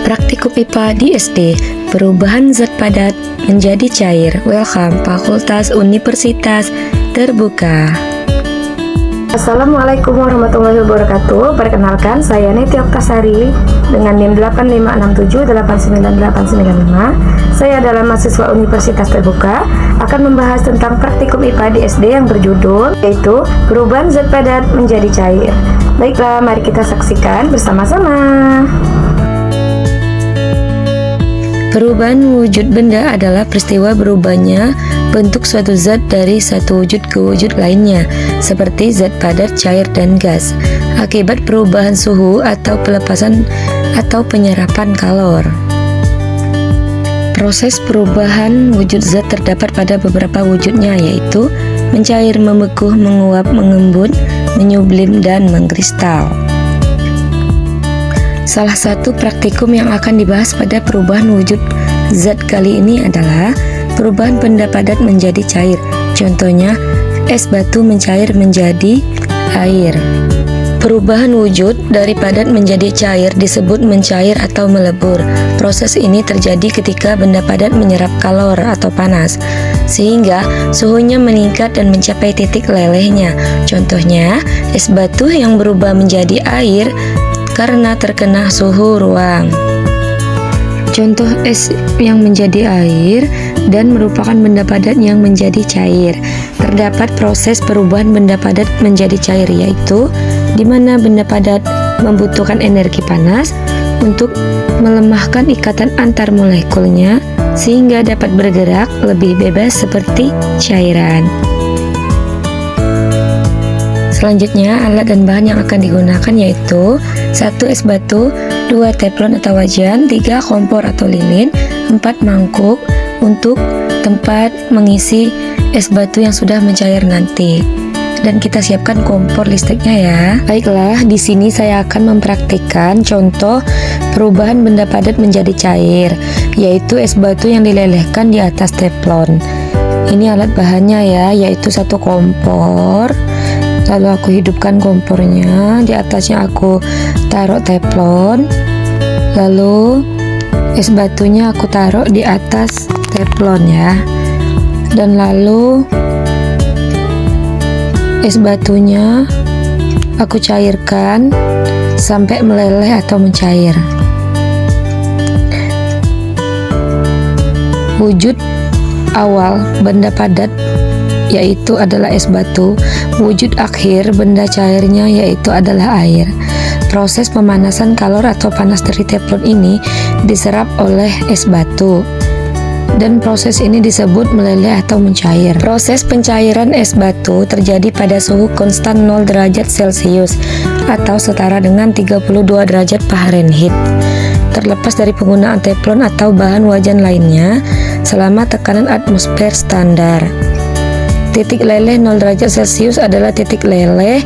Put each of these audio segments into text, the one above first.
Praktikum IPA di SD, perubahan zat padat menjadi cair. Welcome, Fakultas Universitas Terbuka. Assalamualaikum warahmatullahi wabarakatuh. Perkenalkan, saya Neti Oktasari dengan NIM 856789895. Saya adalah mahasiswa Universitas Terbuka, akan membahas tentang praktikum IPA di SD yang berjudul yaitu perubahan zat padat menjadi cair. Baiklah, mari kita saksikan bersama-sama. Perubahan wujud benda adalah peristiwa berubahnya bentuk suatu zat dari satu wujud ke wujud lainnya, seperti zat padat, cair, dan gas, akibat perubahan suhu atau pelepasan atau penyerapan kalor. Proses perubahan wujud zat terdapat pada beberapa wujudnya, yaitu mencair, membeku, menguap, mengembun, menyublim, dan mengkristal. Salah satu praktikum yang akan dibahas pada perubahan wujud zat kali ini adalah perubahan benda padat menjadi cair. Contohnya, es batu mencair menjadi air. Perubahan wujud dari padat menjadi cair disebut mencair atau melebur. Proses ini terjadi ketika benda padat menyerap kalor atau panas, sehingga suhunya meningkat dan mencapai titik lelehnya. Contohnya, es batu yang berubah menjadi air karena terkena suhu ruang. Contoh es yang menjadi air dan merupakan benda padat yang menjadi cair. Terdapat proses perubahan benda padat menjadi cair, yaitu di mana benda padat membutuhkan energi panas untuk melemahkan ikatan antar molekulnya sehingga dapat bergerak lebih bebas seperti cairan. Selanjutnya, alat dan bahan yang akan digunakan yaitu 1. Es batu, 2. Teflon atau wajan, 3. Kompor atau lilin, 4. Mangkuk untuk tempat mengisi es batu yang sudah mencair nanti. Dan kita siapkan kompor listriknya ya. Baiklah, di sini saya akan mempraktikkan contoh perubahan benda padat menjadi cair, yaitu es batu yang dilelehkan di atas teflon. Ini alat bahannya ya, yaitu 1 kompor. Lalu aku hidupkan kompornya, di atasnya aku taruh teflon, lalu es batunya aku taruh di atas teflon ya, dan lalu es batunya aku cairkan sampai meleleh atau mencair. Wujud awal benda padat yaitu adalah es batu. Wujud akhir benda cairnya yaitu adalah air. Proses pemanasan kalor atau panas dari teflon ini diserap oleh es batu, dan proses ini disebut meleleh atau mencair. Proses pencairan es batu terjadi pada suhu konstan 0 derajat Celcius atau setara dengan 32 derajat Fahrenheit. Terlepas dari penggunaan teflon atau bahan wajan lainnya selama tekanan atmosfer standar. Titik leleh 0 derajat Celcius adalah titik leleh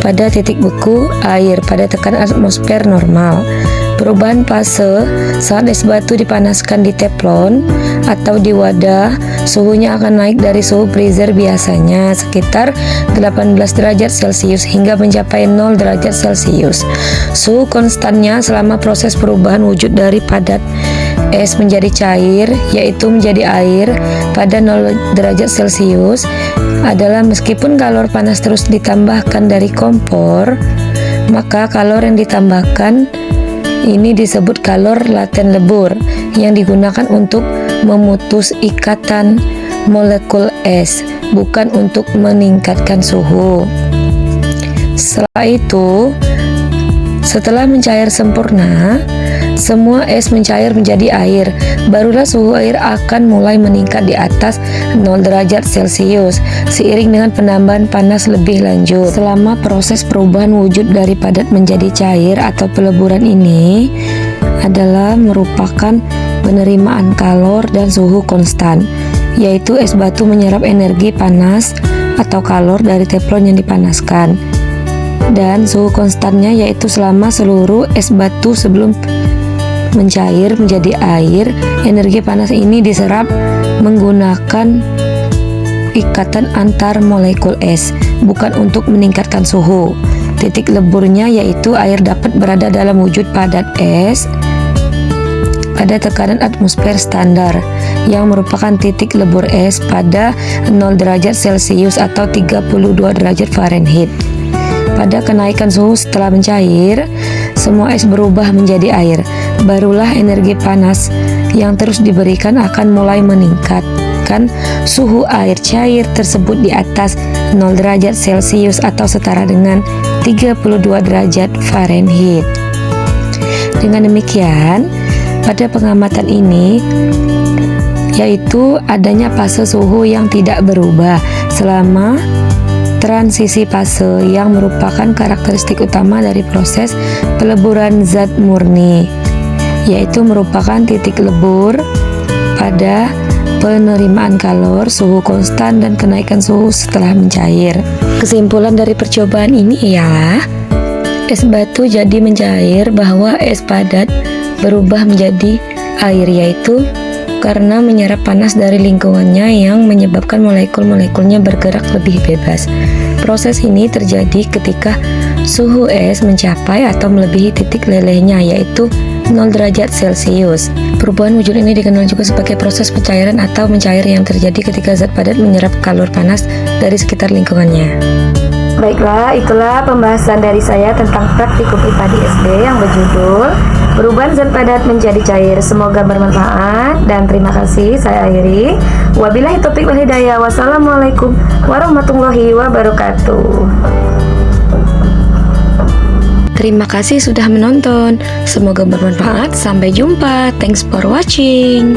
pada titik beku air pada tekanan atmosfer normal. Perubahan fase saat es batu dipanaskan di teflon atau di wadah, suhunya akan naik dari suhu freezer biasanya sekitar 18 derajat Celcius hingga mencapai 0 derajat Celcius. Suhu konstannya selama proses perubahan wujud dari padat es menjadi cair, yaitu menjadi air pada 0 derajat Celcius adalah meskipun kalor panas terus ditambahkan dari kompor, maka kalor yang ditambahkan ini disebut kalor laten lebur yang digunakan untuk memutus ikatan molekul es, bukan untuk meningkatkan suhu. Setelah mencair sempurna, semua es mencair menjadi air. Barulah suhu air akan mulai meningkat di atas 0 derajat Celcius seiring dengan penambahan panas lebih lanjut. Selama proses perubahan wujud dari padat menjadi cair atau peleburan ini adalah merupakan penerimaan kalor dan suhu konstan, yaitu es batu menyerap energi panas atau kalor dari teflon yang dipanaskan, dan suhu konstannya yaitu selama seluruh es batu sebelum mencair menjadi air. Energi panas ini diserap menggunakan ikatan antar molekul es, bukan untuk meningkatkan suhu. Titik leburnya yaitu air dapat berada dalam wujud padat es pada tekanan atmosfer standar yang merupakan titik lebur es pada 0 derajat Celcius atau 32 derajat Fahrenheit. Pada kenaikan suhu setelah mencair, semua es berubah menjadi air. Barulah energi panas yang terus diberikan akan mulai meningkatkan suhu air cair tersebut di atas 0 derajat Celcius atau setara dengan 32 derajat Fahrenheit. Dengan demikian, pada pengamatan ini yaitu adanya fase suhu yang tidak berubah selama transisi fase yang merupakan karakteristik utama dari proses peleburan zat murni, yaitu merupakan titik lebur pada penerimaan kalor, suhu konstan, dan kenaikan suhu setelah mencair. Kesimpulan dari percobaan ini ialah es batu jadi mencair bahwa es padat berubah menjadi air, yaitu karena menyerap panas dari lingkungannya yang menyebabkan molekul-molekulnya bergerak lebih bebas. Proses ini terjadi ketika suhu es mencapai atau melebihi titik lelehnya, yaitu 0 derajat Celcius. Perubahan wujud ini dikenal juga sebagai proses pencairan atau mencair yang terjadi ketika zat padat menyerap kalor panas dari sekitar lingkungannya. Baiklah, itulah pembahasan dari saya tentang praktikum IPA di SD yang berjudul Perubahan Zat Padat Menjadi Cair. Semoga bermanfaat dan terima kasih. Saya akhiri. Wabillahi taufiq wal hidayah. Wassalamualaikum warahmatullahi wabarakatuh. Terima kasih sudah menonton. Semoga bermanfaat. Sampai jumpa. Thanks for watching.